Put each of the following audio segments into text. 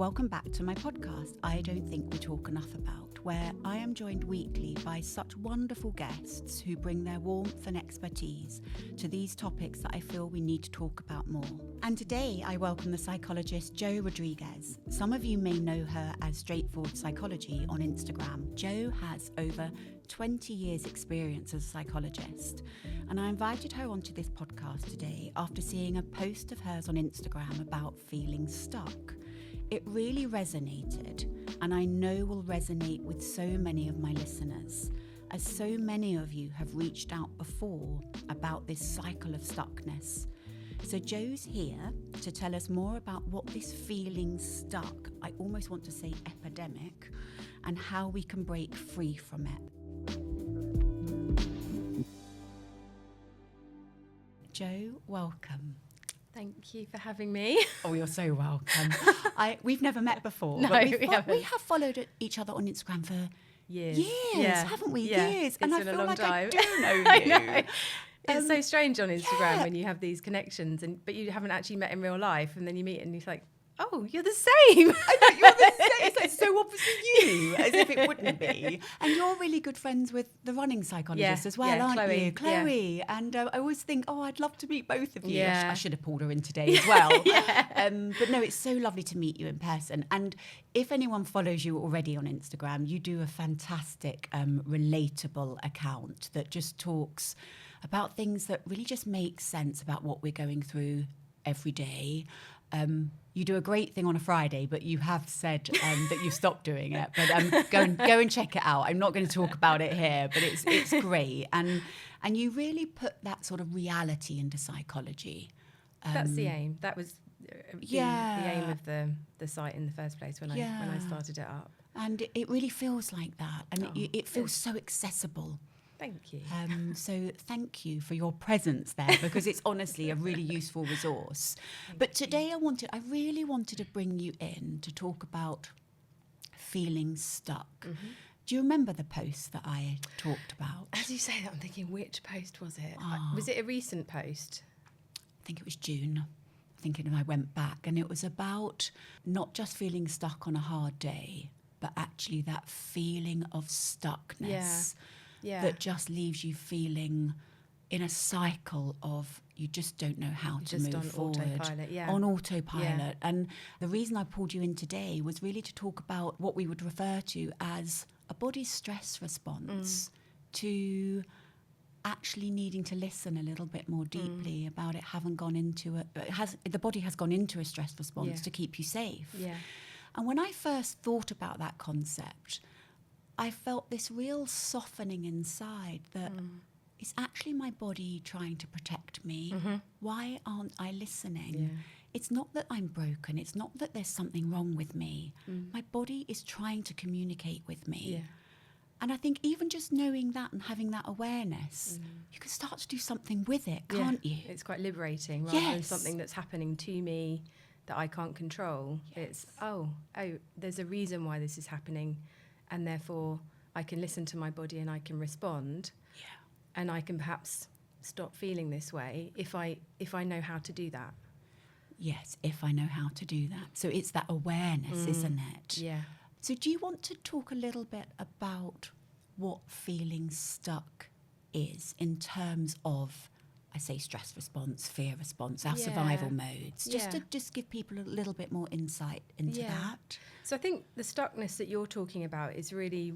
Welcome back to my podcast, I Don't Think We Talk Enough About, where I am joined weekly by such wonderful guests who bring their warmth and expertise to these topics that I feel we need to talk about more. And today I welcome the psychologist Jo Rodriguez. Some of you may know her as Straightforward Psychology on Instagram. Jo has over 20 years experience as a psychologist, and I invited her onto this podcast today after seeing a post of hers on Instagram about feeling stuck. It really resonated, and I know will resonate with so many of my listeners, as so many of you have reached out before about this cycle of stuckness. So Jo's here to tell us more about what this feeling stuck, I almost want to say epidemic, and how we can break free from it. Jo, welcome. Thank you for having me. Oh, you're so welcome. We've never met before. No, but we haven't. We have followed each other on Instagram for years, haven't we? Yeah. Years. And I been feel a long like time. I do know you. I know. It's so strange on Instagram yeah. when you have these connections, but you haven't actually met in real life, and then you meet and you're like, oh, you're the same. I know, you're the same. It's like so obviously you, as if it wouldn't be. And you're really good friends with the running psychologist as well, aren't Chloe. you? Chloe. Yeah. And I always think, I'd love to meet both of you. Yeah. I should have pulled her in today as well. Yeah. But no, it's so lovely to meet you in person. And if anyone follows you already on Instagram, you do a fantastic, relatable account that just talks about things that really just make sense about what we're going through every day. You do a great thing on a Friday, but you have said that you've stopped doing it. But go and check it out. I'm not going to talk about it here, but it's great. And you really put that sort of reality into psychology. That's the aim. That was the aim of the site in the first place when I started it up. And it really feels like that. And it feels so accessible. Thank you. So thank you for your presence there, because it's honestly a really useful resource. But today I really wanted to bring you in to talk about feeling stuck. Mm-hmm. Do you remember the post that I talked about? As you say that, I'm thinking, which post was it? Was it a recent post? I think it was June. Thinking I went back, and it was about not just feeling stuck on a hard day, but actually that feeling of stuckness. Yeah. That just leaves you feeling in a cycle of you just don't know how to move forward. On autopilot. Yeah. And the reason I pulled you in today was really to talk about what we would refer to as a body's stress response to actually needing to listen a little bit more deeply about it having gone into the body has gone into a stress response to keep you safe. Yeah. And when I first thought about that concept, I felt this real softening inside that it's actually my body trying to protect me. Mm-hmm. Why aren't I listening? Yeah. It's not that I'm broken. It's not that there's something wrong with me. My body is trying to communicate with me. Yeah. And I think even just knowing that and having that awareness, you can start to do something with it, can't you? It's quite liberating rather than something that's happening to me that I can't control. Yes. It's, there's a reason why this is happening. And therefore, I can listen to my body and I can respond. Yeah. And I can perhaps stop feeling this way if I know how to do that. Yes, if I know how to do that. So it's that awareness, isn't it? Yeah. So do you want to talk a little bit about what feeling stuck is in terms of, I say stress response, fear response, our survival modes, just to give people a little bit more insight into that. So I think the stuckness that you're talking about is really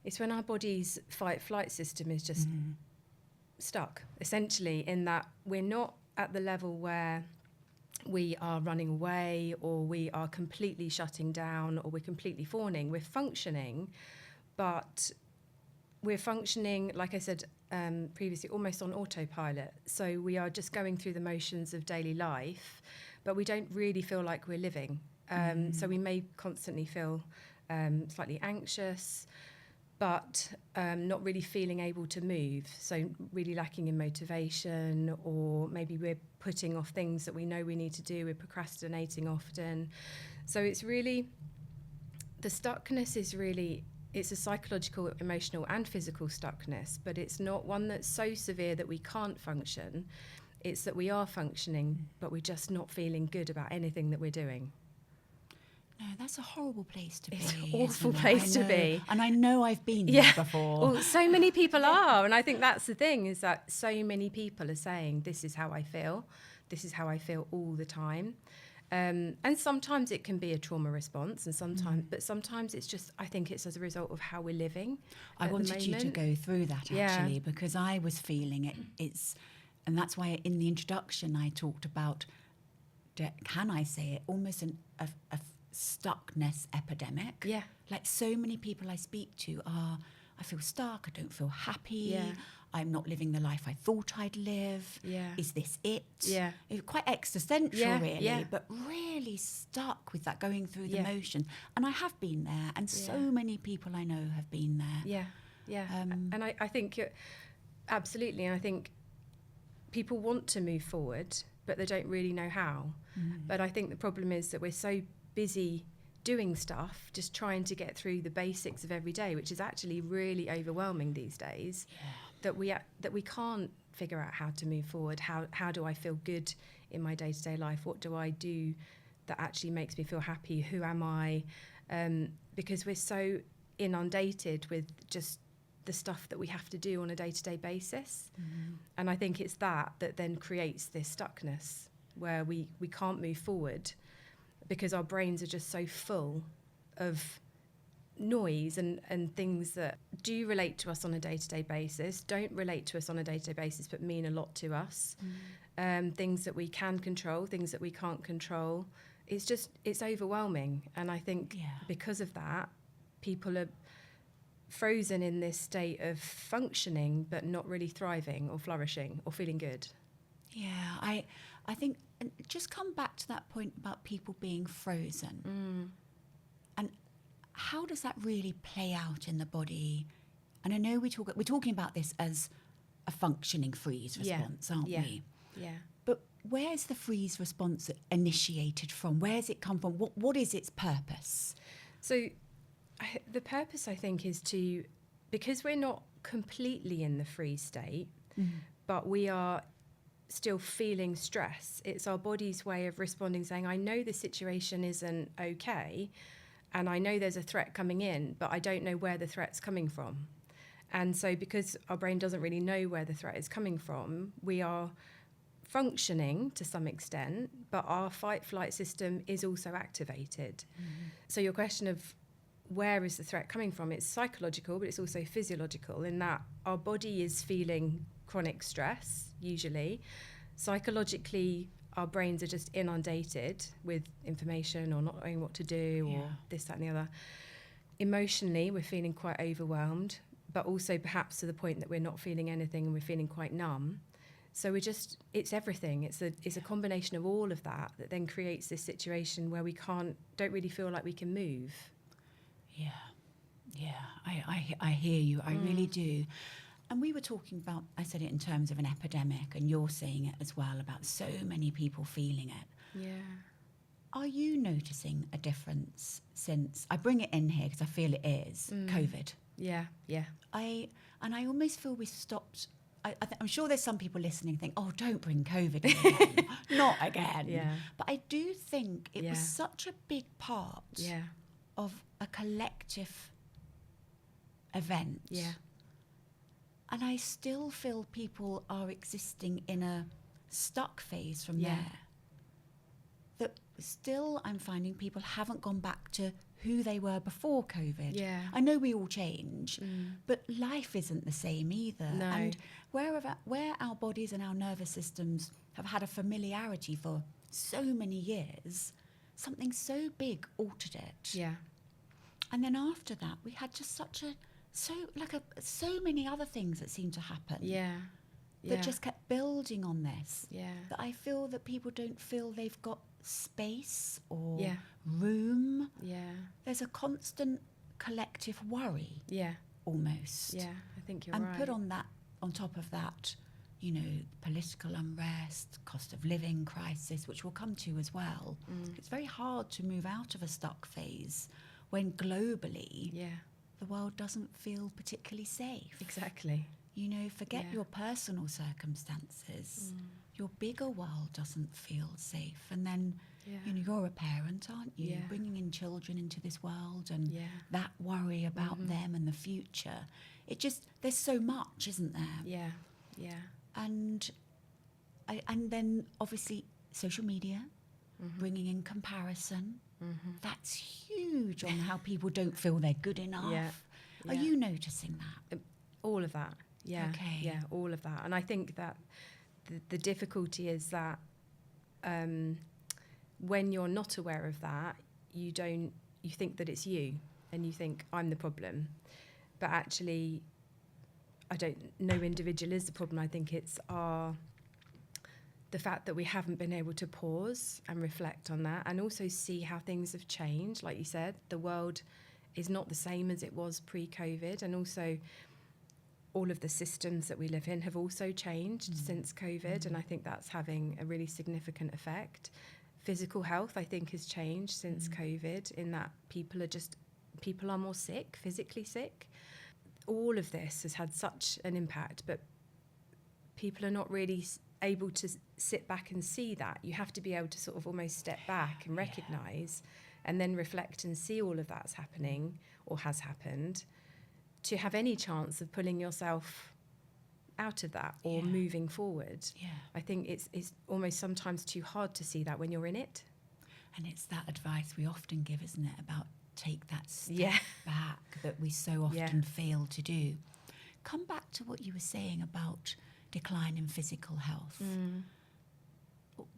it's when our body's fight-flight system is just stuck, essentially, in that we're not at the level where we are running away or we are completely shutting down or we're completely fawning. We're functioning, but we're functioning, like I said previously, almost on autopilot. So we are just going through the motions of daily life, but we don't really feel like we're living. So we may constantly feel slightly anxious, but not really feeling able to move. So really lacking in motivation, or maybe we're putting off things that we know we need to do. We're procrastinating often. So it's really, the stuckness is really, it's a psychological, emotional and physical stuckness, but it's not one that's so severe that we can't function. It's that we are functioning, but we're just not feeling good about anything that we're doing. No, that's a horrible place to be. It's an awful place to be. And I know I've been there before. Well, so many people are. And I think that's the thing, is that so many people are saying, this is how I feel. This is how I feel all the time. And sometimes it can be a trauma response, and sometimes it's just, I think it's as a result of how we're living. I wanted you to go through that actually, because I was feeling it. And that's why in the introduction I talked about, can I say it, almost a stuckness epidemic. Yeah. Like so many people I speak to are, I feel stuck, I don't feel happy. Yeah. I'm not living the life I thought I'd live. Yeah. Is this it? Yeah. It's quite existential, really, but really stuck with that, going through the motion. And I have been there, and so many people I know have been there. Yeah, yeah. And I think, absolutely, and I think people want to move forward, but they don't really know how. But I think the problem is that we're so busy doing stuff, just trying to get through the basics of every day, which is actually really overwhelming these days, that we can't figure out how to move forward. How do I feel good in my day-to-day life? What do I do that actually makes me feel happy? Who am I? Because we're so inundated with just the stuff that we have to do on a day-to-day basis. And I think it's that then creates this stuckness where we can't move forward, because our brains are just so full of noise and things that do relate to us on a day-to-day basis, don't relate to us on a day-to-day basis, but mean a lot to us. Things that we can control, things that we can't control. It's overwhelming. And I think because of that, people are frozen in this state of functioning, but not really thriving or flourishing or feeling good. Yeah, I think, and just come back to that point about people being frozen. And how does that really play out in the body? And I know we're talking about this as a functioning freeze response, aren't we? Yeah. But where's the freeze response initiated from? Where's it come from? What is its purpose? So the purpose, I think, is because we're not completely in the freeze state, but we are still feeling stress. It's our body's way of responding, saying, I know the situation isn't okay, and I know there's a threat coming in, but I don't know where the threat's coming from. And so because our brain doesn't really know where the threat is coming from, we are functioning to some extent, but our fight-flight system is also activated. So your question of where is the threat coming from, it's psychological, but it's also physiological, in that our body is feeling chronic stress, usually. Psychologically, our brains are just inundated with information, or not knowing what to do, or this, that, and the other. Emotionally, we're feeling quite overwhelmed, but also perhaps to the point that we're not feeling anything and we're feeling quite numb. So it's everything. It's a combination of all of that then creates this situation where we don't really feel like we can move. Yeah, I hear you. I really do. And we were talking about, I said it in terms of an epidemic, and you're saying it as well, about so many people feeling it. Yeah. Are you noticing a difference since, I bring it in here because I feel it is, COVID? Yeah. I almost feel we stopped. I'm sure there's some people listening think, oh, don't bring COVID in again. Not again. Yeah. But I do think it was such a big part of a collective event. Yeah. And I still feel people are existing in a stuck phase from there. That still I'm finding people haven't gone back to who they were before COVID. Yeah. I know we all change, but life isn't the same either. No. And where our bodies and our nervous systems have had a familiarity for so many years, something so big altered it. Yeah. And then after that, we had just so many other things that seemed to happen. That just kept building on this. That I feel that people don't feel they've got space or room. There's a constant collective worry. Almost. I think you're right. right. And put on top of that, political unrest, cost of living crisis, which we'll come to as well. It's very hard to move out of a stuck phase when globally the world doesn't feel particularly safe. Exactly. You know, forget your personal circumstances. Your bigger world doesn't feel safe. And then, you know, you're a parent, aren't you? Yeah. Bringing in children into this world and Yeah. that worry about them and the future. It just, there's so much, isn't there? Yeah. Yeah. And then obviously social media, bringing in comparison. That's huge on how people don't feel they're good enough. Yeah. Are you noticing that? All of that. Yeah. Okay. Yeah, all of that. And I think that the difficulty is that when you're not aware of that, you think that it's you and you think I'm the problem. But actually, no individual is the problem. I think it's the fact that we haven't been able to pause and reflect on that and also see how things have changed. Like you said, the world is not the same as it was pre-COVID, and also all of the systems that we live in have also changed since COVID, and I think that's having a really significant effect. Physical health, I think, has changed since COVID, in that people are more sick, physically sick. All of this has had such an impact, but people are not really able to sit back and see that. You have to be able to sort of almost step back and recognise and then reflect and see all of that's happening or has happened to have any chance of pulling yourself out of that or moving forward. Yeah. I think it's almost sometimes too hard to see that when you're in it. And it's that advice we often give, isn't it, about take that step back that we so often fail to do. Come back to what you were saying about decline in physical health.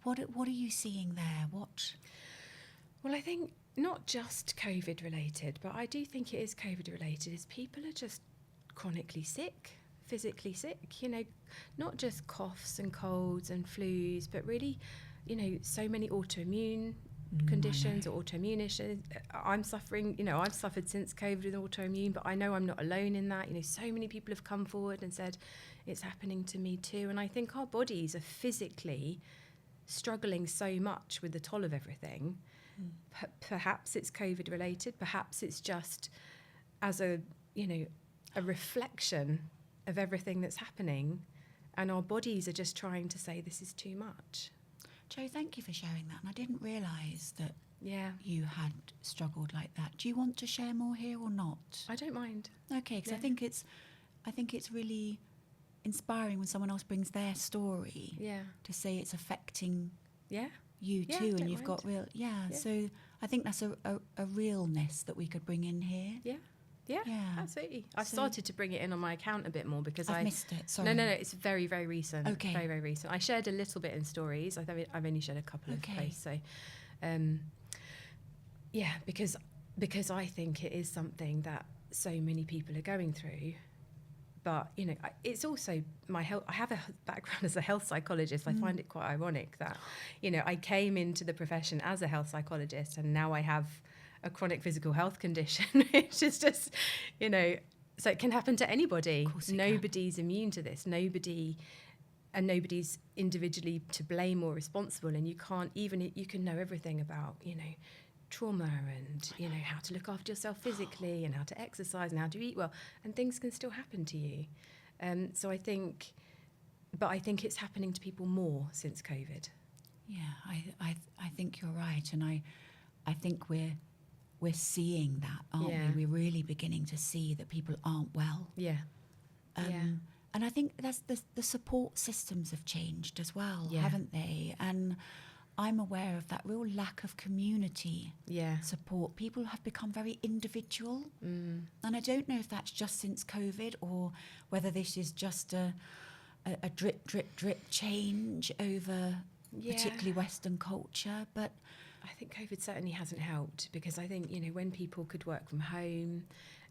What are you seeing there? Well, I think not just COVID related, but I do think it is COVID related, is people are just chronically sick, physically sick, you know, not just coughs and colds and flus, but really, you know, so many autoimmune conditions or autoimmune issues. I'm suffering, you know, I've suffered since COVID with autoimmune, but I know I'm not alone in that. You know, so many people have come forward and said it's happening to me too. And I think our bodies are physically struggling so much with the toll of everything. Perhaps it's COVID related, perhaps it's just as a reflection of everything that's happening, and our bodies are just trying to say this is too much. Jo, thank you for sharing that. And I didn't realise that you had struggled like that. Do you want to share more here or not? I don't mind. Okay, because I think it's really inspiring when someone else brings their story to say it's affecting you too, and you've got real so I think that's a realness that we could bring in here. Yeah, absolutely. I've started to bring it in on my account a bit more because I've missed it. Sorry. No, it's very, very recent. Okay. Very, very recent. I shared a little bit in stories. I've only shared a couple of posts. So, because I think it is something that so many people are going through. But, you know, it's also my health. I have a background as a health psychologist. I find it quite ironic that, you know, I came into the profession as a health psychologist and now I have a chronic physical health condition, which is just, you know, so it can happen to anybody. Nobody's immune to this. Nobody's individually to blame or responsible. And you can know everything about, you know, trauma and, you know, how to look after yourself physically and how to exercise and how to eat well, and things can still happen to you. So I think it's happening to people more since COVID. Yeah, I think you're right. And I think we're seeing that, aren't we? We're really beginning to see that people aren't well. And I think that's the support systems have changed as well, haven't they? And I'm aware of that real lack of community support. People have become very individual. And I don't know if that's just since COVID or whether this is just a drip change over particularly Western culture, but I think COVID certainly hasn't helped, because I think, you know, when people could work from home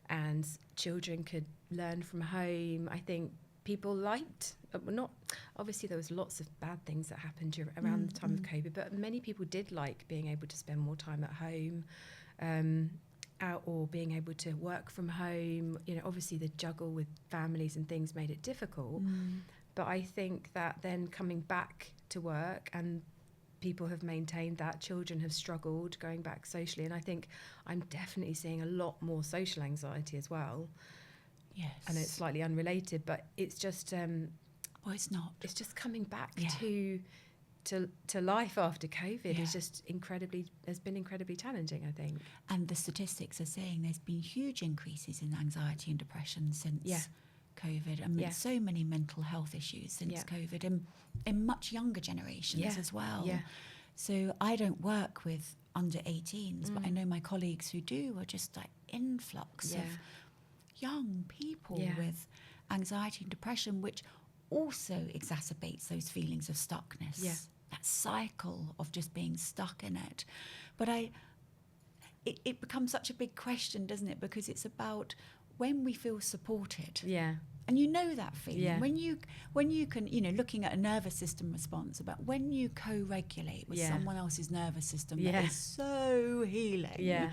and children could learn from home, I think people liked, not obviously there was lots of bad things that happened around the time of COVID, but many people did like being able to spend more time at home, or being able to work from home. You know, obviously the juggle with families and things made it difficult, but I think that then coming back to work, and people have maintained that children have struggled going back socially, and I think I'm definitely seeing a lot more social anxiety as well. Yes. I know it's slightly unrelated, but it's just well, it's not. It's just coming back Yeah. to life after COVID Yeah. is just has been incredibly challenging, I think. And the statistics are saying there's been huge increases in anxiety and depression since COVID. I mean, so many mental health issues since COVID, and in much younger generations as well. Yeah. So I don't work with under 18s, but I know my colleagues who do are just like influx of young people with anxiety and depression, which also exacerbates those feelings of stuckness. Yeah. That cycle of just being stuck in it. But it becomes such a big question, doesn't it? Because it's about when we feel supported. Yeah. And you know that feeling. Yeah. When you can, looking at a nervous system response, about when you co-regulate with someone else's nervous system, that is so healing. Yeah.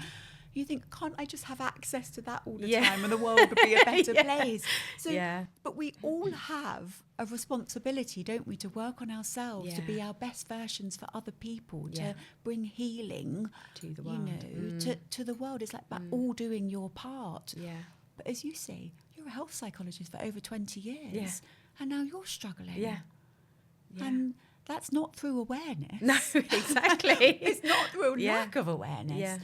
You think, can't I just have access to that all the time and the world would be a better place? So, but we all have a responsibility, don't we, to work on ourselves, to be our best versions for other people, to bring healing to the world. To the world. It's like about all doing your part. Yeah. But as you say, you're a health psychologist for over 20 years and now you're struggling. Yeah. And that's not through awareness. No, exactly. It's not through lack of awareness. Yeah.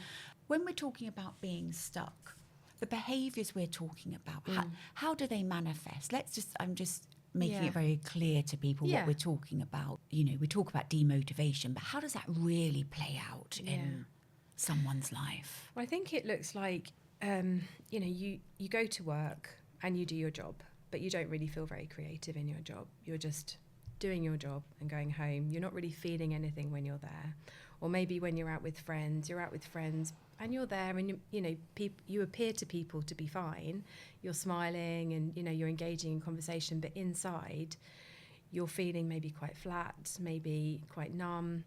When we're talking about being stuck, the behaviours we're talking about, how do they manifest? I'm just making it very clear to people what we're talking about. We talk about demotivation, but how does that really play out in someone's life? Well, I think it looks like, you go to work and you do your job, but you don't really feel very creative in your job. You're just doing your job and going home. You're not really feeling anything when you're there. Or maybe when you're out with friends and you're there and, you appear to people to be fine. You're smiling and, you're engaging in conversation, but inside you're feeling maybe quite flat, maybe quite numb.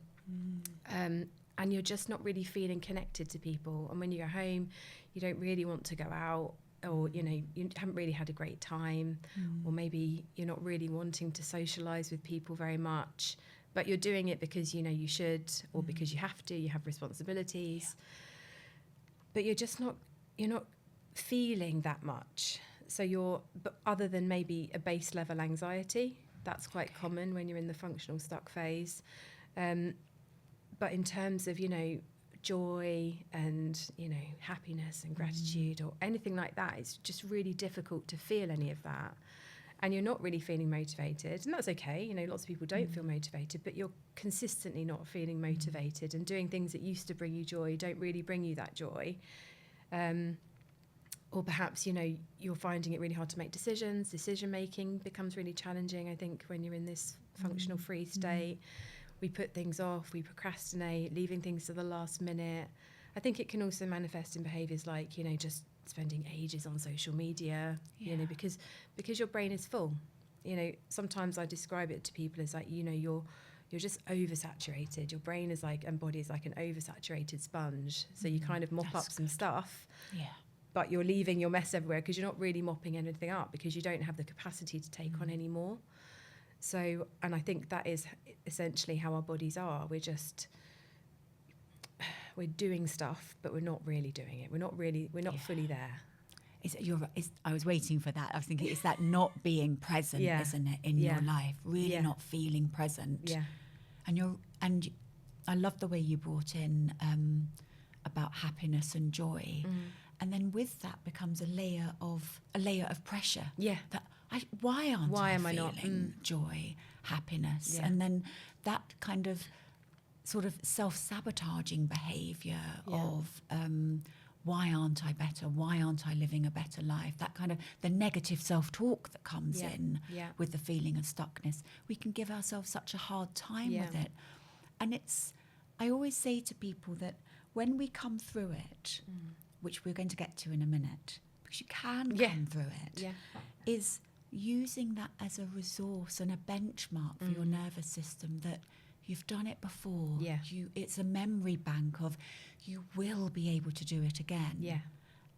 And you're just not really feeling connected to people. And when you go home, you don't really want to go out, or, you haven't really had a great time, or maybe you're not really wanting to socialise with people very much, but you're doing it because, you should, or because you have to, you have responsibilities. But you're not feeling that much. So but other than maybe a base level anxiety, that's quite common when you're in the functional stuck phase. But in terms of, joy and, happiness and gratitude or anything like that, it's just really difficult to feel any of that. And you're not really feeling motivated. And that's okay. Lots of people don't feel motivated, but you're consistently not feeling motivated, and doing things that used to bring you joy don't really bring you that joy. Or perhaps, you're finding it really hard to make decisions. Decision making becomes really challenging, I think, when you're in this functional free state. We put things off, we procrastinate, leaving things to the last minute. I think it can also manifest in behaviours like, just spending ages on social media, because your brain is full. Sometimes I describe it to people as like, you're just oversaturated. Your brain is like, and body is like an oversaturated sponge. So you kind of mop up some stuff, but you're leaving your mess everywhere because you're not really mopping anything up, because you don't have the capacity to take on any more. So, and I think that is essentially how our bodies are. We're doing stuff, but we're not really doing it. We're not fully there. I was waiting for that. I was thinking, it's that not being present, isn't it, in your life? Really not feeling present. Yeah. And I love the way you brought in about happiness and joy. And then with that becomes a layer of pressure. Yeah. That why am I not feeling joy, happiness? Yeah. And then that kind of sort of self-sabotaging behaviour of why aren't I better? Why aren't I living a better life? That kind of the negative self-talk that comes in with the feeling of stuckness. We can give ourselves such a hard time with it. And I always say to people that when we come through it, which we're going to get to in a minute, because you can come through it, is using that as a resource and a benchmark for your nervous system, that you've done it before. Yeah. It's a memory bank of you will be able to do it again. Yeah.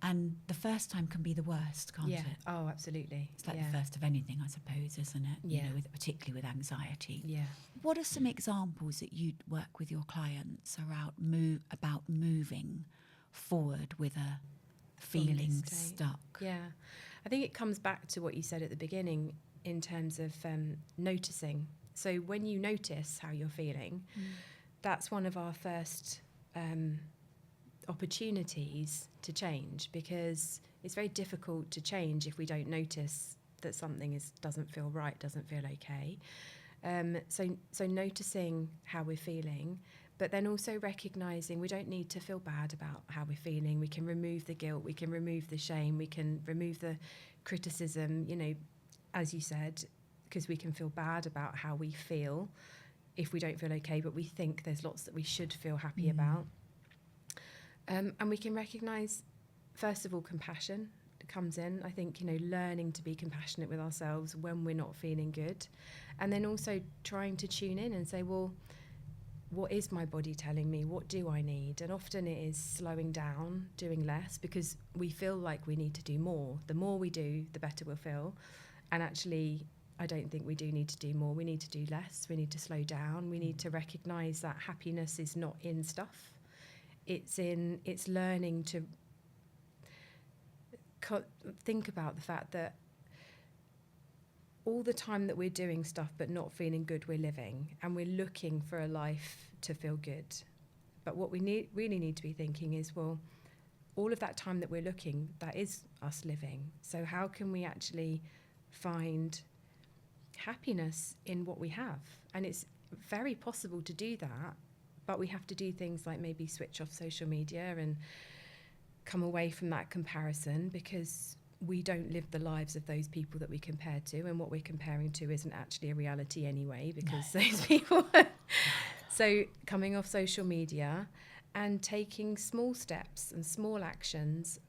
And the first time can be the worst, can't it? Oh, absolutely. It's like the first of anything, I suppose, isn't it? Yeah. Particularly with anxiety. Yeah. What are some examples that you work with your clients about moving forward with a feeling stuck? Yeah. I think it comes back to what you said at the beginning in terms of noticing. So when you notice how you're feeling, that's one of our first opportunities to change, because it's very difficult to change if we don't notice that something doesn't feel right, doesn't feel okay. So noticing how we're feeling, but then also recognising we don't need to feel bad about how we're feeling. We can remove the guilt, we can remove the shame, we can remove the criticism, you know, as you said, because we can feel bad about how we feel if we don't feel okay, but we think there's lots that we should feel happy about. And we can recognise, first of all, compassion comes in. I think, you know, learning to be compassionate with ourselves when we're not feeling good. And then also trying to tune in and say, well, what is my body telling me? What do I need? And often it is slowing down, doing less, because we feel like we need to do more. The more we do, the better we'll feel. And actually, I don't think we do need to do more. We need to do less. We need to slow down. We need to recognise that happiness is not in stuff. It's learning to think about the fact that all the time that we're doing stuff but not feeling good, we're living, and we're looking for a life to feel good. But what we really need to be thinking is, well, all of that time that we're looking, that is us living. So how can we actually find happiness in what we have? And it's very possible to do that, but we have to do things like maybe switch off social media and come away from that comparison, because we don't live the lives of those people that we compare to, and what we're comparing to isn't actually a reality anyway, because those people so coming off social media and taking small steps and small actions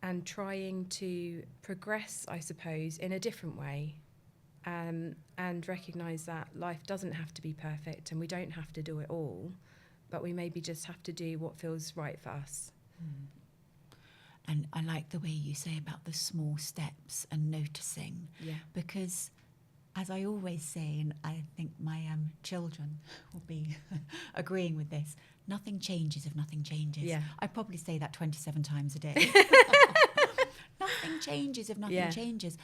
and trying to progress, I suppose, in a different way, and recognise that life doesn't have to be perfect and we don't have to do it all, but we maybe just have to do what feels right for us. And I like the way you say about the small steps and noticing, because as I always say, and I think my children will be agreeing with this, nothing changes if nothing changes. Yeah. I probably say that 27 times a day. Nothing changes if nothing changes.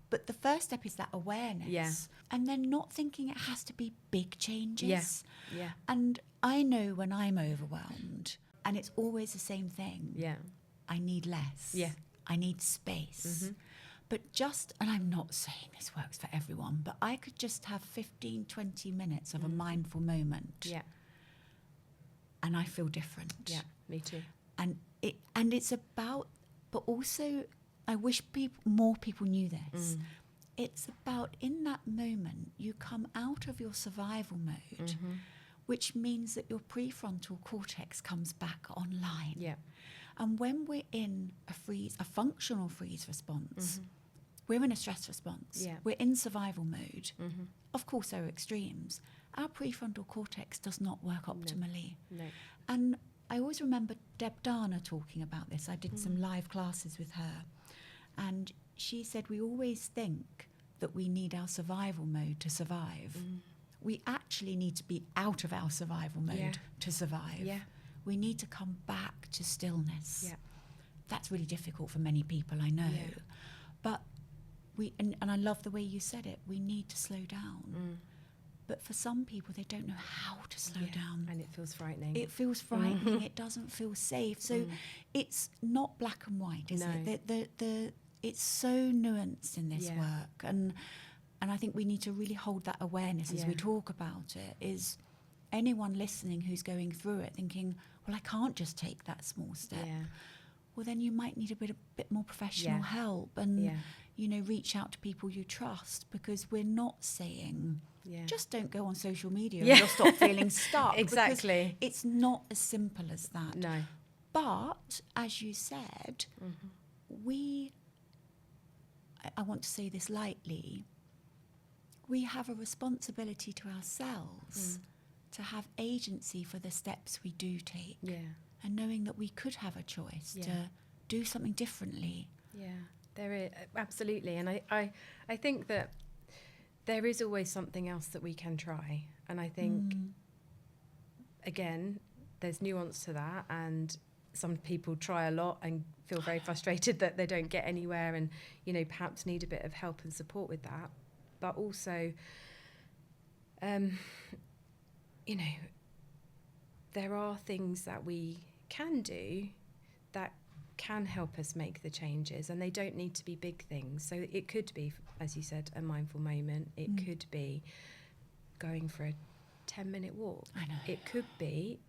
But the first step is that awareness, and then not thinking it has to be big changes. Yeah. And I know when I'm overwhelmed, and it's always the same thing. Yeah. I need less. Yeah. I need space. But and I'm not saying this works for everyone, but I could just have 15, 20 minutes of a mindful moment. Yeah. And I feel different. Yeah, me too. And it's about, but also I wish more people knew this. It's about, in that moment, you come out of your survival mode, which means that your prefrontal cortex comes back online. Yeah. And when we're in a functional freeze response, we're in a stress response, we're in survival mode. Of course, there are extremes. Our prefrontal cortex does not work optimally. No. And I always remember Deb Dana talking about this. I did some live classes with her. And she said, we always think that we need our survival mode to survive. We actually need to be out of our survival mode to survive. Yeah. We need to come back to stillness. Yeah. That's really difficult for many people, I know. Yeah. But and I love the way you said it, we need to slow down. But for some people, they don't know how to slow down. And it feels frightening. It feels frightening. It doesn't feel safe. So it's not black and white, is it? It's so nuanced in this work. And I think we need to really hold that awareness as we talk about it, is anyone listening who's going through it thinking, well, I can't just take that small step. Well, then you might need a bit more professional help, and reach out to people you trust, because we're not saying just don't go on social media and you'll stop feeling stuck. Exactly. It's not as simple as that. No. But as you said, I want to say this lightly, we have a responsibility to ourselves to have agency for the steps we do take. Yeah. And knowing that we could have a choice to do something differently. Yeah, there is, absolutely. And I think that there is always something else that we can try. And I think, again, there's nuance to that. And some people try a lot and feel very frustrated that they don't get anywhere, and, you know, perhaps need a bit of help and support with that. But also, you know, there are things that we can do that can help us make the changes, and they don't need to be big things. So it could be, as you said, a mindful moment. It could be going for a 10-minute walk. I know. It could be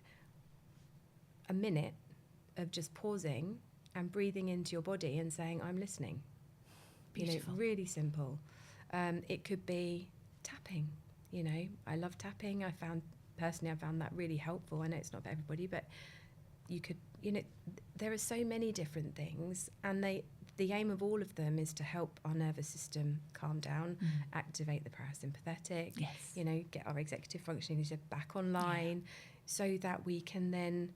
a minute of just pausing and breathing into your body and saying, I'm listening. Beautiful. You know, really simple. It could be tapping. You know, I love tapping. I found that really helpful. I know it's not for everybody, but you could, you know, there are so many different things, and the aim of all of them is to help our nervous system calm down, activate the parasympathetic, you know, get our executive functioning back online, so that we can then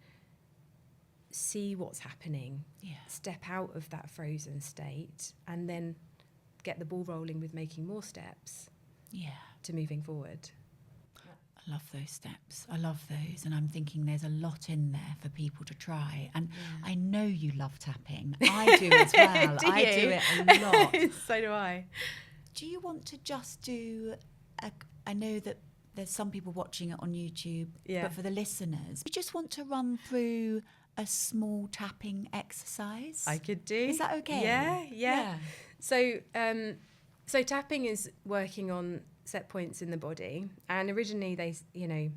see what's happening, step out of that frozen state, and then get the ball rolling with making more steps to moving forward. I love those steps. I love those. And I'm thinking there's a lot in there for people to try. And I know you love tapping. I do as well. Do I you? do it a lot. So do I. Do you want to just do I know that there's some people watching it on YouTube, but for the listeners, you just want to run through a small tapping exercise? I could do. Is that okay? Yeah. So tapping is working on set points in the body, and originally they, you know,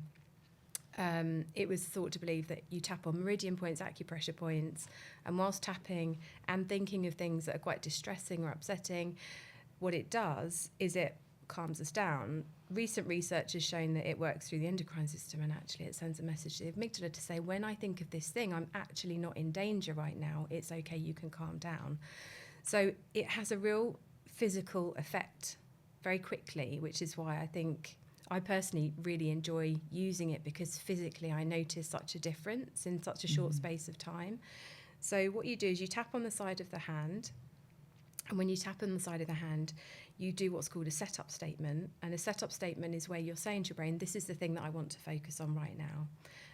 it was thought to believe that you tap on meridian points, acupressure points, and whilst tapping and thinking of things that are quite distressing or upsetting, what it does is it calms us down. Recent research has shown that it works through the endocrine system, and actually it sends a message to the amygdala to say, when I think of this thing, I'm actually not in danger right now. It's okay, you can calm down. So it has a real physical effect very quickly, which is why I think I personally really enjoy using it, because physically I notice such a difference in such a short space of time. So what you do is you tap on the side of the hand, and when you tap on the side of the hand, you do what's called a setup statement. And a setup statement is where you're saying to your brain, this is the thing that I want to focus on right now.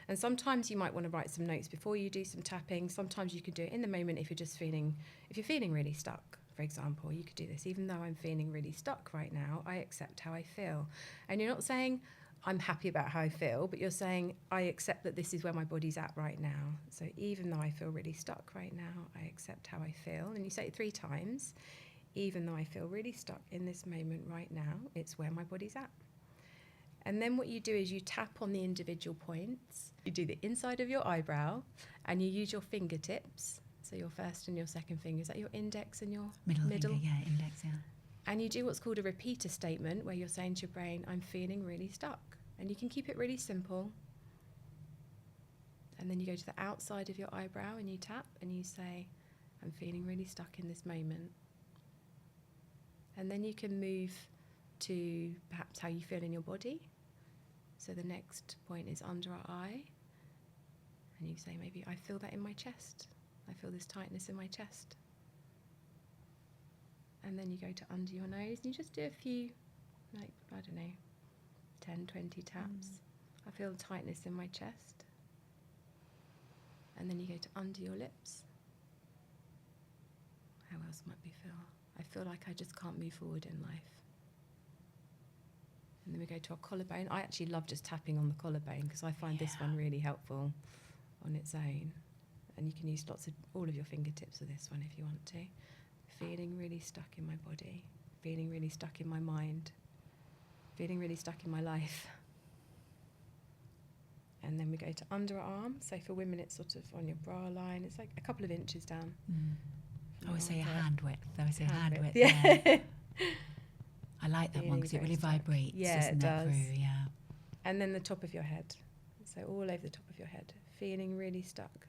And sometimes you might want to write some notes before you do some tapping. Sometimes you can do it in the moment if you're feeling really stuck. For example, you could do this. Even though I'm feeling really stuck right now, I accept how I feel. And you're not saying, I'm happy about how I feel, but you're saying, I accept that this is where my body's at right now. So even though I feel really stuck right now, I accept how I feel. And you say it 3 times. Even though I feel really stuck in this moment right now, it's where my body's at. And then what you do is you tap on the individual points. You do the inside of your eyebrow, and you use your fingertips. So your first and your second finger, is that your index and your middle? Finger, index, And you do what's called a repeater statement, where you're saying to your brain, I'm feeling really stuck. And you can keep it really simple. And then you go to the outside of your eyebrow and you tap and you say, I'm feeling really stuck in this moment. And then you can move to perhaps how you feel in your body. So the next point is under our eye. And you say, maybe I feel that in my chest. I feel this tightness in my chest. And then you go to under your nose and you just do a few, 10, 20 taps. I feel the tightness in my chest. And then you go to under your lips. How else might we feel? I feel like I just can't move forward in life. And then we go to our collarbone. I actually love just tapping on the collarbone, because I find this one really helpful on its own. And you can use all of your fingertips for this one if you want to. Feeling really stuck in my body, feeling really stuck in my mind, feeling really stuck in my life. And then we go to underarm. So for women, it's sort of on your bra line. It's like a couple of inches down. I would say a hand width. Hand width. Yeah. I like that one because it really vibrates. Yeah, it does. Through, yeah. And then the top of your head. So all over the top of your head, feeling really stuck.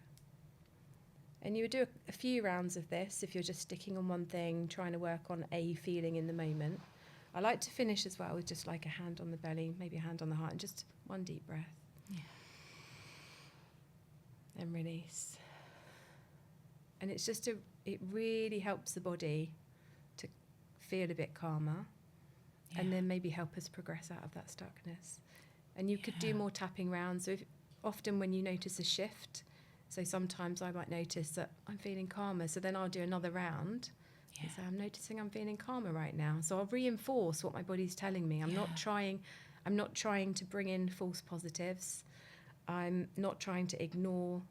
And you would do a few rounds of this if you're just sticking on one thing, trying to work on a feeling in the moment. I like to finish as well with just like a hand on the belly, maybe a hand on the heart, and just one deep breath. Yeah. And release. And it's just it really helps the body to feel a bit calmer, and then maybe help us progress out of that stuckness. And you could do more tapping rounds. So often when you notice a shift, So sometimes I might notice that I'm feeling calmer. So then I'll do another round. Yeah. So I'm noticing I'm feeling calmer right now. So I'll reinforce what my body's telling me. I'm not trying to bring in false positives. I'm not trying to ignore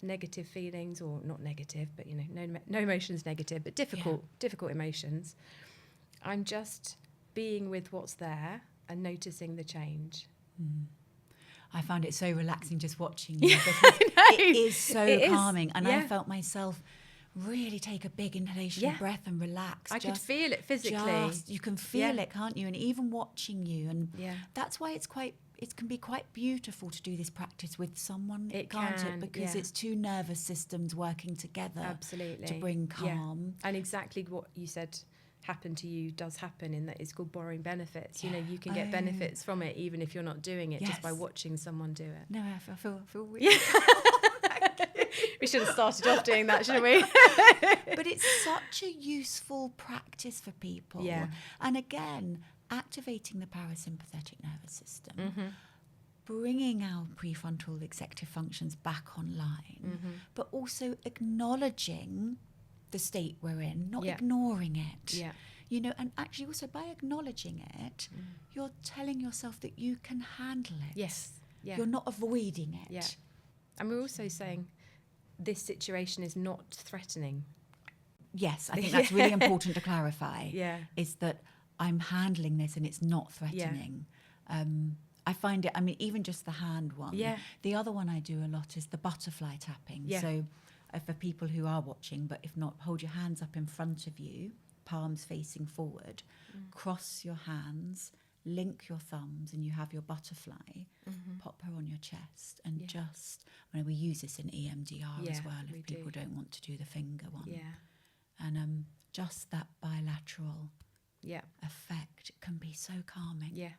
negative feelings, or not negative, but no emotion's negative, but difficult emotions. I'm just being with what's there and noticing the change. I found it so relaxing just watching you, because it is so calming. And I felt myself really take a big inhalation of breath and relax. I could feel it physically. You can feel it, can't you? And even watching you, and that's why it can be quite beautiful to do this practice with someone, can't it? Because it's two nervous systems working together. Absolutely. To bring calm. Yeah. And exactly what you said happened to you does happen, in that it's called borrowing benefits. You can get benefits from it even if you're not doing it, just by watching someone do it. No, I feel really We should have started off doing that, shouldn't we? But it's such a useful practice for people. Yeah. And again, activating the parasympathetic nervous system, bringing our prefrontal executive functions back online, but also acknowledging the state we're in, not ignoring it. Yeah. And actually also by acknowledging it, you're telling yourself that you can handle it. Yes. Yeah. You're not avoiding it. Yeah. And we're also saying this situation is not threatening. Yes, I think that's really important to clarify. Yeah. Is that I'm handling this and it's not threatening. I find it, even just the hand one. Yeah. The other one I do a lot is the butterfly tapping. Yeah. So for people who are watching, but if not, hold your hands up in front of you, palms facing forward, cross your hands, link your thumbs, and you have your butterfly. Pop her on your chest, and just, we use this in EMDR as well, if people don't want to do the finger one. Yeah. And just that bilateral effect can be so calming. Yeah.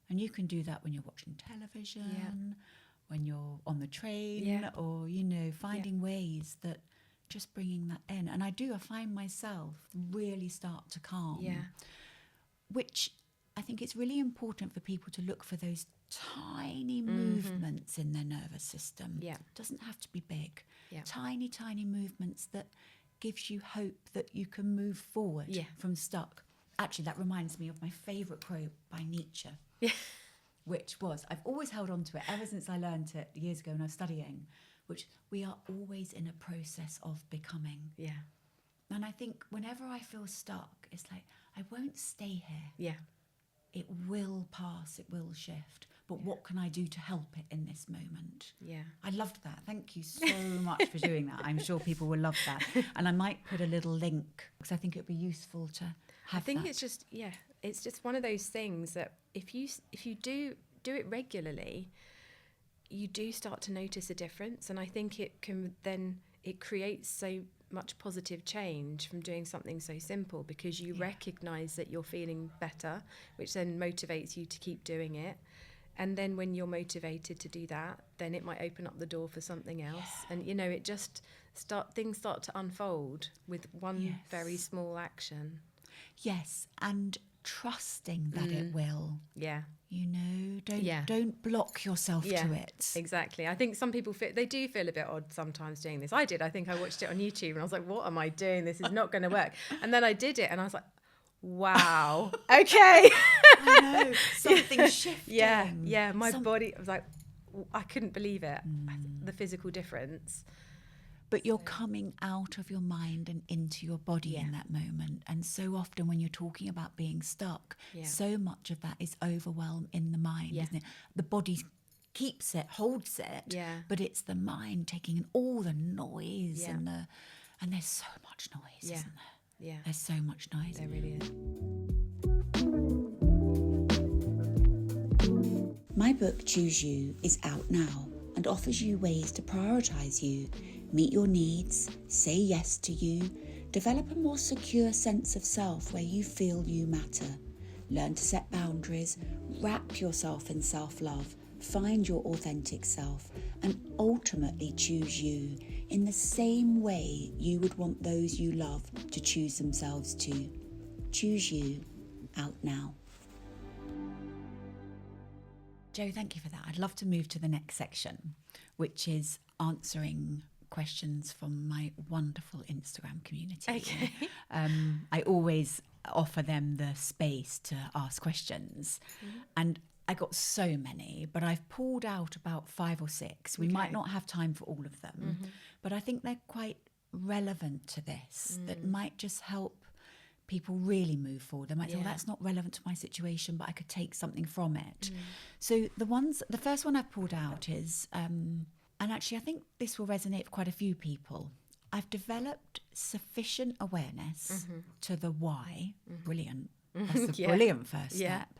And you can do that when you're watching television, when you're on the train, or, finding ways that just bringing that in. And I find myself really start to calm. Yeah. Which I think it's really important for people to look for those tiny movements in their nervous system. Yeah. It doesn't have to be big. Yeah. Tiny, tiny movements that gives you hope that you can move forward from stuck. Actually, that reminds me of my favourite quote by Nietzsche, which was, I've always held on to it ever since I learned it years ago when I was studying, which we are always in a process of becoming. Yeah. And I think whenever I feel stuck, it's like, I won't stay here. Yeah. It will pass, it will shift. But what can I do to help it in this moment? Yeah. I loved that. Thank you so much for doing that. I'm sure people will love that. And I might put a little link, because I think it would be useful to have. I think that. it's just one of those things that if you do it regularly, you do start to notice a difference. And I think it creates so much positive change from doing something so simple, because you recognise that you're feeling better, which then motivates you to keep doing it. And then when you're motivated to do that, then it might open up the door for something else. And, it just things start to unfold with one very small action. Yes, and trusting that it will. Yeah. Don't block yourself to it. Exactly. I think some people they do feel a bit odd sometimes doing this. I did. I think I watched it on YouTube and I was like, what am I doing? This is not going to work. And then I did it and I was like, wow, okay. I know, something shifting. Yeah. My body, I was like, I couldn't believe it. The physical difference. But you're coming out of your mind and into your body in that moment. And so often when you're talking about being stuck, so much of that is overwhelm in the mind, isn't it? The body keeps it, holds it, but it's the mind taking in all the noise and there's so much noise, isn't there? Yeah. There's so much noise. There really is. My book, Choose You, is out now and offers you ways to prioritise you, meet your needs, say yes to you, develop a more secure sense of self where you feel you matter, learn to set boundaries, wrap yourself in self-love, find your authentic self, and ultimately choose you in the same way you would want those you love to choose themselves too. Choose You, out now. Jo, thank you for that. I'd love to move to the next section, which is answering questions from my wonderful Instagram community. Okay. I always offer them the space to ask questions. And I got so many, but I've pulled out about 5 or 6. We might not have time for all of them, but I think they're quite relevant to this, that might just help people really move forward. They might say, well, that's not relevant to my situation, but I could take something from it. So the first one I've pulled out is, and actually I think this will resonate for quite a few people. I've developed sufficient awareness to the why. Brilliant. That's the brilliant first step.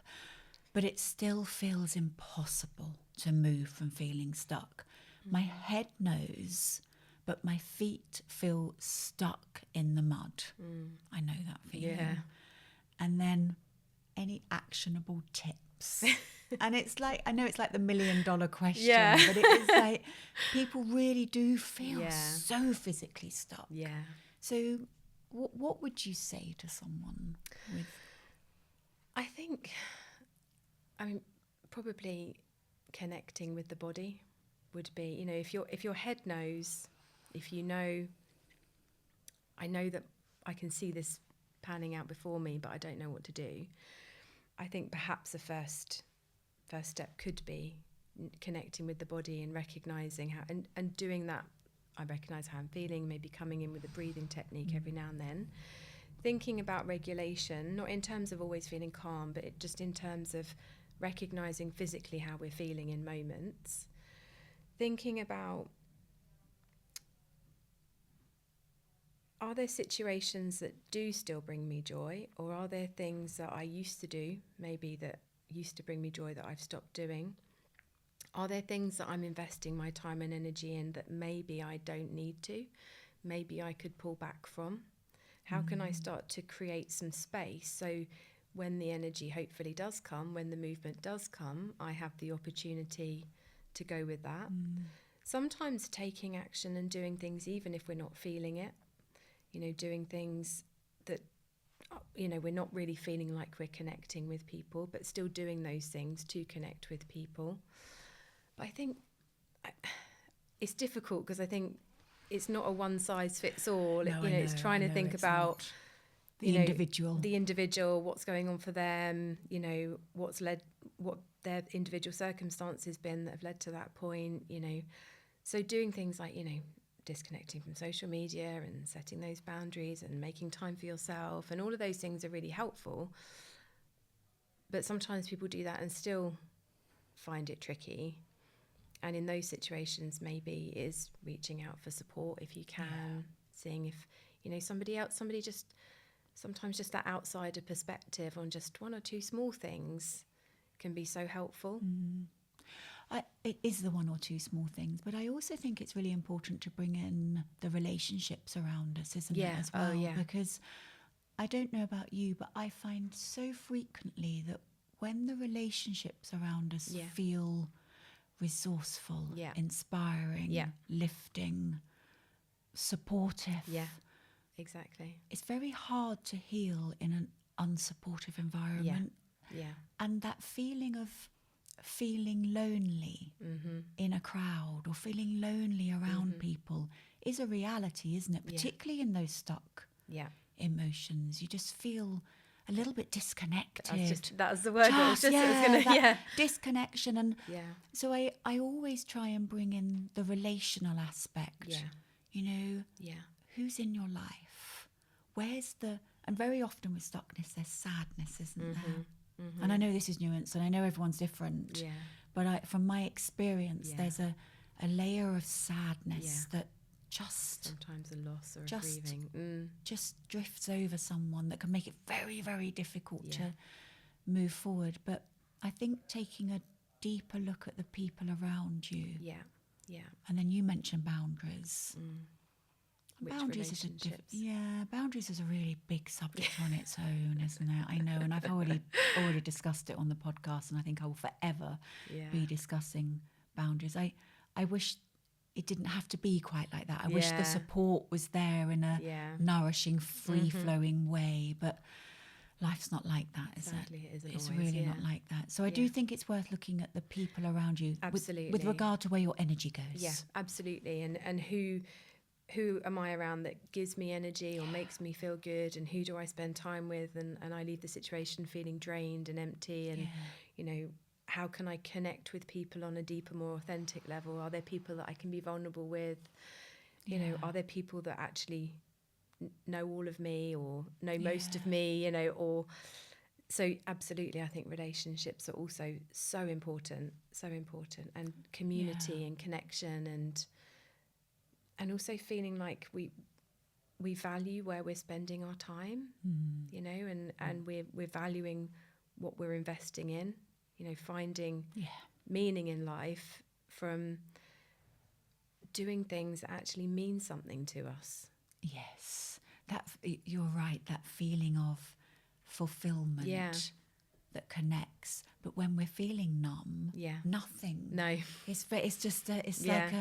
But it still feels impossible to move from feeling stuck. My head knows, but my feet feel stuck in the mud. I know that feeling. Yeah. And then any actionable tips? And it's like, I know it's like the $1 million question, but it is like people really do feel so physically stuck. Yeah. So what would you say to someone with... I mean, probably connecting with the body would be, you know, if your head knows, if you know, I know that I can see this panning out before me, but I don't know what to do. I think perhaps the first step could be connecting with the body and recognizing how, and doing that. I recognize how I'm feeling, maybe coming in with a breathing technique every now and then. Thinking about regulation, not in terms of always feeling calm, but just in terms of recognizing physically how we're feeling in moments. Thinking about, are there situations that do still bring me joy, or are there things that I used to do, maybe that used to bring me joy, that I've stopped doing? Are there things that I'm investing my time and energy in that maybe I don't need to, maybe I could pull back from? How can I start to create some space so when the energy hopefully does come, when the movement does come, I have the opportunity to go with that? Sometimes taking action and doing things even if we're not feeling it, you know, doing things that, you know, we're not really feeling like we're connecting with people, but still doing those things to connect with people. But I think it's difficult because I think it's not a one size fits all. No, you know, it's trying to think about the individual, what's going on for them, you know, what their individual circumstances been that have led to that point, you know. So doing things like, you know, disconnecting from social media and setting those boundaries and making time for yourself, and all of those things are really helpful. But sometimes people do that and still find it tricky. And in those situations, maybe is reaching out for support if you can, seeing if, you know, somebody just, sometimes just that outsider perspective on just one or two small things can be so helpful. It is the one or two small things, but I also think it's really important to bring in the relationships around us, isn't it, as well? Because I don't know about you, but I find so frequently that when the relationships around us feel resourceful, inspiring, lifting, supportive. Yeah, exactly. It's very hard to heal in an unsupportive environment. Yeah. And that feeling of feeling lonely in a crowd or feeling lonely around people is a reality, isn't it? Particularly in those stuck emotions. You just feel a little bit disconnected. That was the word. Disconnection. And so I always try and bring in the relational aspect. You know, who's in your life? And very often with stuckness, there's sadness, isn't there? And I know this is nuanced and I know everyone's different. But from my experience, there's a layer of sadness that just sometimes a loss or a grieving just drifts over someone that can make it very, very difficult to move forward. But I think taking a deeper look at the people around you, and then you mentioned boundaries. Boundaries is a really big subject on its own, isn't it? I know, and I've already discussed it on the podcast, and I think I will forever be discussing boundaries. I wish it didn't have to be quite like that. I wish the support was there in a nourishing, free-flowing way. But life's not like that, is Sadly, it isn't it's always, really not like that. So I do think it's worth looking at the people around you Absolutely. with regard to where your energy goes. Yeah, absolutely. And who am I around that gives me energy or makes me feel good, and who do I spend time with, and I leave the situation feeling drained and empty, and you know, how can I connect with people on a deeper, more authentic level? Are there people that I can be vulnerable with? You know, are there people that actually know all of me or know most of me, you know, or so absolutely. I think relationships are also so important, and community and connection, and also feeling like we value where we're spending our time, you know, and we're valuing what we're investing in, you know, finding meaning in life from doing things that actually mean something to us. Yes, you're right. That feeling of fulfillment that connects. But when we're feeling numb, nothing. No, it's just like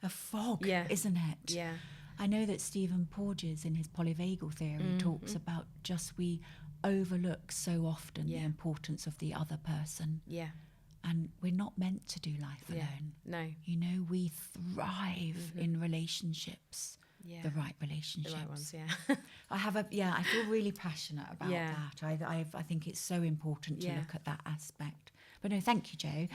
a fog, isn't it? Yeah. I know that Stephen Porges in his polyvagal theory talks about just we overlook so often the importance of the other person. Yeah. And we're not meant to do life alone. No. You know, we thrive in relationships. Yeah. The right relationships. The right ones, yeah. I feel really passionate about that. I think it's so important to look at that aspect. But no, thank you, Jo.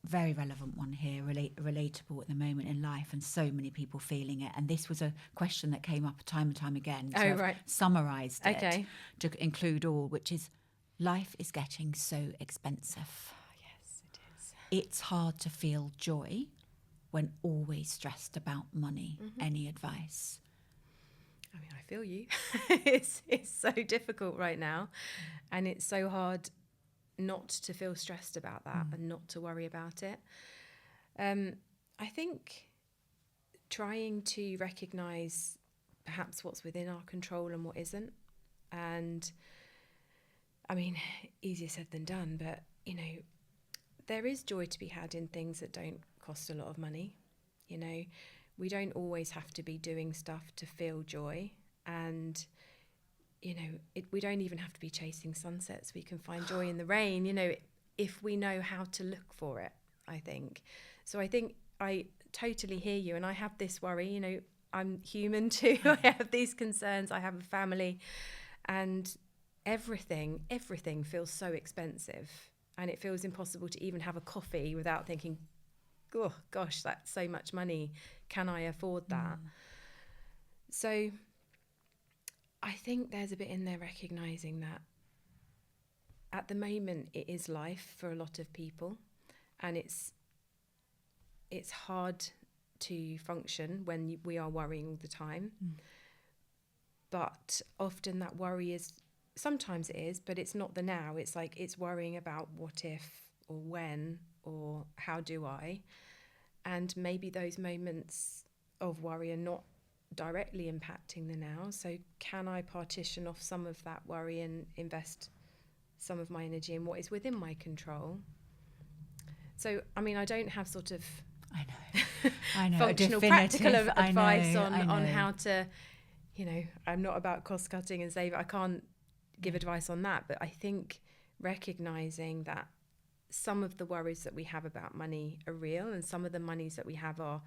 Very relevant one here, relatable at the moment in life, and so many people feeling it. And this was a question that came up time and time again. So I've summarised it to include all, which is life is getting so expensive. Oh, yes, it is. It's hard to feel joy when always stressed about money. Any advice? I mean, I feel you. It's so difficult right now, and it's so hard not to feel stressed about that and not to worry about it. I think trying to recognise perhaps what's within our control and what isn't, and I mean, easier said than done, but you know, there is joy to be had in things that don't cost a lot of money. You know, we don't always have to be doing stuff to feel joy, and you know, we don't even have to be chasing sunsets. We can find joy in the rain, you know, if we know how to look for it, I think. So I think I totally hear you, and I have this worry, you know, I'm human too. I have these concerns, I have a family, and everything feels so expensive, and it feels impossible to even have a coffee without thinking, oh gosh, that's so much money, can I afford that? So I think there's a bit in there recognising that at the moment it is life for a lot of people, and it's hard to function when we are worrying all the time. But often that worry is, sometimes it is, but it's not the now. It's like it's worrying about what if, or when, or how do I? And maybe those moments of worry are not directly impacting the now. So can I partition off some of that worry and invest some of my energy in what is within my control? So, I mean, I don't have sort of I know functional, practical advice on how to, you know, I'm not about cost cutting and saving. I can't give advice on that, but I think recognising that some of the worries that we have about money are real, and some of the monies that we have are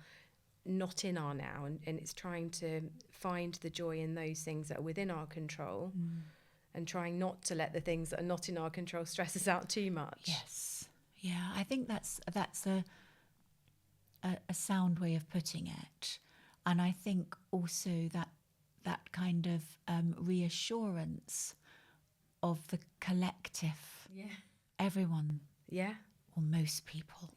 not in our now, and it's trying to find the joy in those things that are within our control, and trying not to let the things that are not in our control stress us out too much. Yes. Yeah, I think that's a sound way of putting it. And I think also that kind of reassurance of the collective. Yeah. Everyone. Yeah. Or most people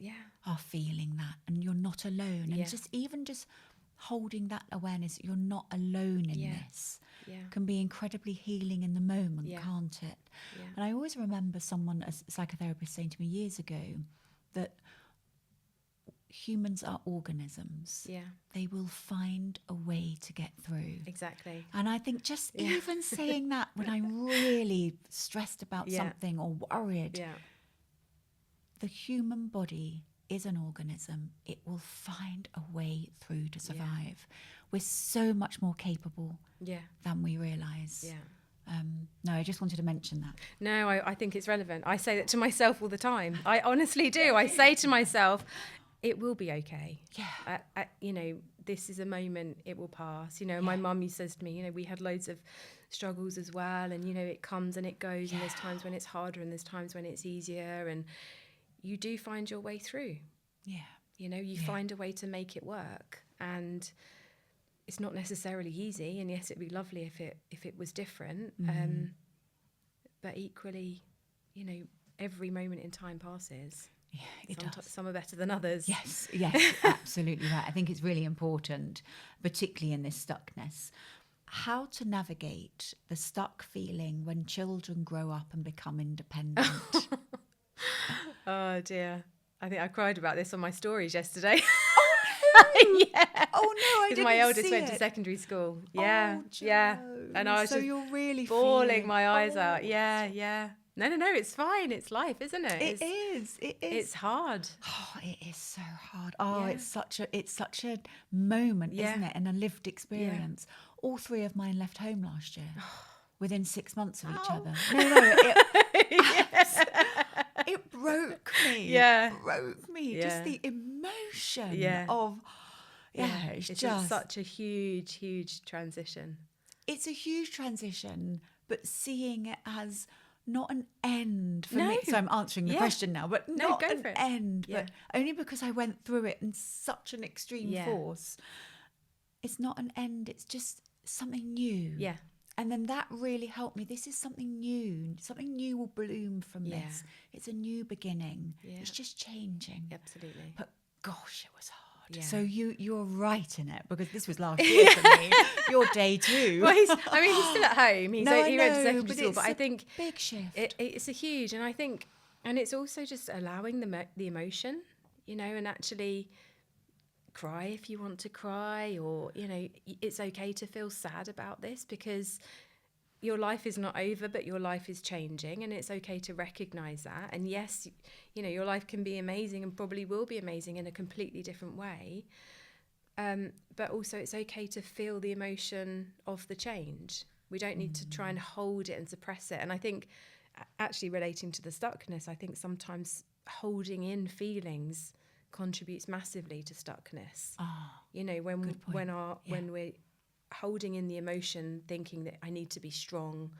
are feeling that, and you're not alone. And just holding that awareness, you're not alone in this, can be incredibly healing in the moment, can't it? Yeah. And I always remember someone, a psychotherapist, saying to me years ago that humans are organisms. Yeah. They will find a way to get through. Exactly. And I think just even saying that when I'm really stressed about something or worried, the human body is an organism. It will find a way through to survive. We're so much more capable than we realise. Yeah. No, I just wanted to mention that. No, I think it's relevant. I say that to myself all the time. I honestly do. I say to myself, it will be okay. Yeah. You know, this is a moment, it will pass. You know, my mum says to me, you know, we had loads of struggles as well, and, you know, it comes and it goes, and there's times when it's harder and there's times when it's easier, and you do find your way through. Yeah. You know, you find a way to make it work, and it's not necessarily easy, and yes, it'd be lovely if it was different. But equally, you know, every moment in time passes. Yeah, it does. Some are better than others. Yes, absolutely right. I think it's really important, particularly in this stuckness, how to navigate the stuck feeling when children grow up and become independent. Oh dear. I think I cried about this on my stories yesterday. Yeah. Oh no, I didn't my eldest see went it. to secondary school. Yeah. Oh, yeah. And I was so just you're really bawling my eyes Oh. out. Yeah. No, it's fine. It's life, isn't it? It is. It's hard. Oh, it is so hard. Oh, Yeah. it's such a moment, Yeah. isn't it? And a lived experience. All three of mine left home last year, within 6 months of each other. No, it broke me. Yeah. Broke me. Yeah. Just the emotion Yeah. of, it's just such a huge transition. It's a huge transition, but seeing it as not an end for No. me. So I'm answering the question now, but No, not go an for it. end, Yeah. but only because I went through it in such an extreme force. It's not an end, it's just something new. Yeah. And then that really helped me. This is something new. Something new will bloom from this. It's a new beginning. Yeah. It's just changing. Absolutely. But gosh, it was hard. Yeah. So you're right in it, because this was last year for me. Your day too. Well, he's still at home. He went to secondary school, but I think big shift. It's a huge, and I think, and it's also just allowing the emotion, you know, and actually cry if you want to cry, or, you know, it's okay to feel sad about this, because your life is not over, but your life is changing, and it's okay to recognize that. And yes, you know, your life can be amazing and probably will be amazing in a completely different way. But also it's okay to feel the emotion of the change. We don't need to try and hold it and suppress it. And I think, actually relating to the stuckness, I think sometimes holding in feelings contributes massively to stuckness. You know, when we're holding in the emotion, thinking that I need to be strong,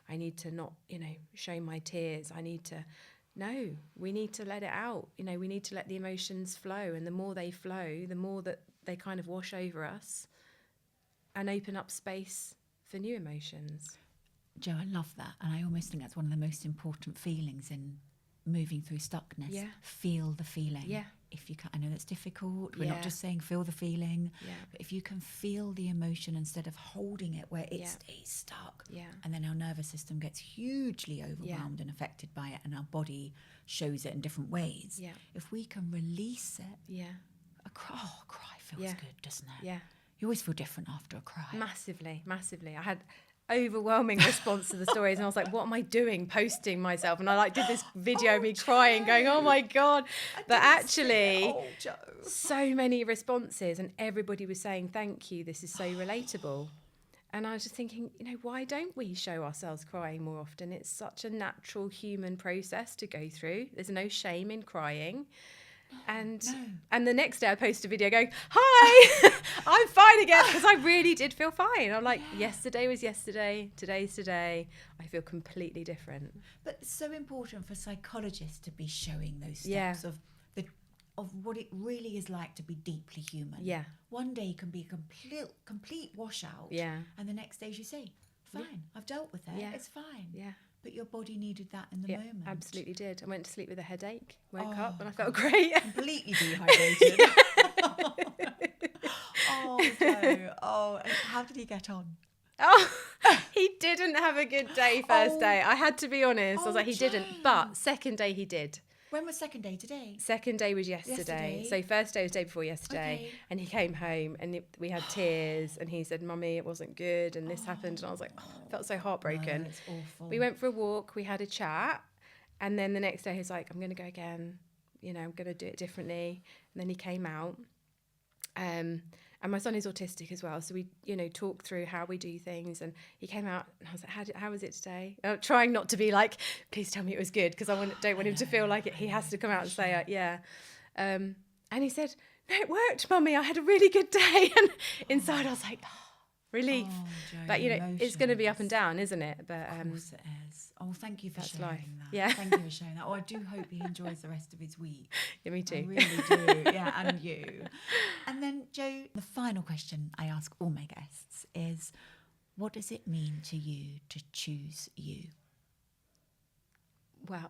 I need to not, you know, show my tears, we need to let it out. You know, we need to let the emotions flow, and the more they flow, the more that they kind of wash over us and open up space for new emotions. Jo, I love that. And I almost think that's one of the most important feelings in moving through stuckness. Yeah. Feel the feeling. Yeah. If you can, I know that's difficult. We're Yeah. not just saying feel the feeling. Yeah. But if you can feel the emotion instead of holding it where it stays stuck. Yeah. And then our nervous system gets hugely overwhelmed and affected by it, and our body shows it in different ways. Yeah. If we can release it, Yeah. a cry feels good, doesn't it? Yeah. You always feel different after a cry. Massively. I had overwhelming response to the stories, and I was like, what am I doing posting myself? And I did this video of me crying, going, oh my God. But actually, so many responses, and everybody was saying, thank you, this is so relatable. And I was just thinking, you know, why don't we show ourselves crying more often? It's such a natural human process to go through. There's no shame in crying. And the next day I posted a video going, hi, I'm fine again, because I really did feel fine. I'm like, yesterday was yesterday, today's today. I feel completely different. But it's so important for psychologists to be showing those steps of what it really is like to be deeply human. Yeah. One day can be a complete washout. Yeah. And the next day you say, fine, I've dealt with it, it's fine. Yeah. But your body needed that in the moment. Absolutely did. I went to sleep with a headache, woke up, and I felt great. Completely dehydrated. Oh, and how did he get on? Oh, he didn't have a good day first day. I had to be honest. I was like, he didn't. But second day he did. When was second day? Today? Second day was yesterday. So first day was the day before yesterday. Okay. And he came home and we had tears, and he said, Mummy, it wasn't good, and this happened. And I was like, I felt so heartbroken. No, it's awful. We went for a walk, we had a chat, and then the next day he's like, I'm going to go again. You know, I'm going to do it differently. And then he came out. And And my son is autistic as well, so we, talk through how we do things. And he came out, and I was like, "How was it today?" Trying not to be like, "Please tell me it was good," because I don't want him to feel like he has to come out and say, "Yeah." And he said, "No, it worked, Mummy. I had a really good day." And inside, I was like, relief. Jo, but it's going to be up and down, isn't it? But of course it is. Oh, thank you for sharing life. that. Yeah. Thank you for sharing that. Oh, I do hope he enjoys the rest of his week. Yeah, me too. I really do. Yeah, and you. And then, Jo, the final question I ask all my guests is, what does it mean to you to choose you? Well,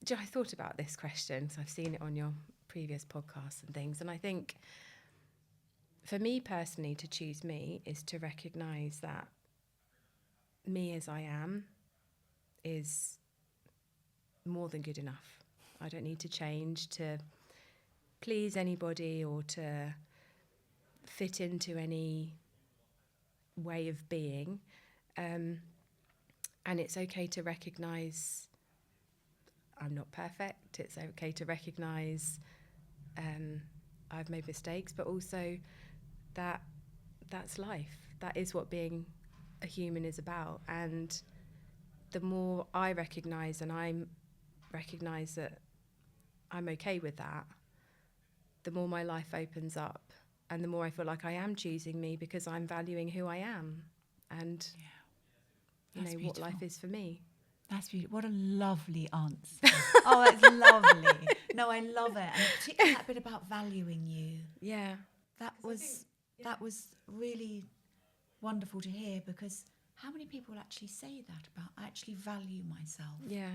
Jo, I thought about this question, so I've seen it on your previous podcasts and things, and I think for me personally, to choose me is to recognise that me as I am is more than good enough. I don't need to change to please anybody or to fit into any way of being. And it's okay to recognise I'm not perfect. It's okay to recognise I've made mistakes, but also that's life. That is what being a human is about. And the more I recognise and I recognise that I'm okay with that, the more my life opens up and the more I feel like I am choosing me because I'm valuing who I am and what life is for me. That's beautiful. What a lovely answer. Oh, that's lovely. No, I love it. And particularly that bit about valuing you. Yeah. That was really wonderful to hear, because how many people actually say that about, I actually value myself? Yeah.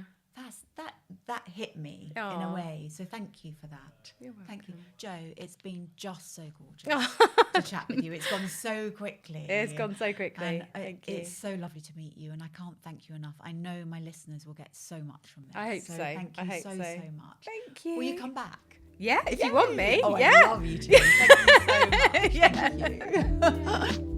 That hit me in a way. So thank you for that. You're welcome. Thank you. Jo, it's been just so gorgeous to chat with you. It's gone so quickly. It's gone so quickly. And thank you. It's so lovely to meet you, and I can't thank you enough. I know my listeners will get so much from this. I hope so. Thank you so much. Thank you. Will you come back? Yeah, if you want me. Oh, yeah. I love you too. Thank you so much. Yeah. Thank you.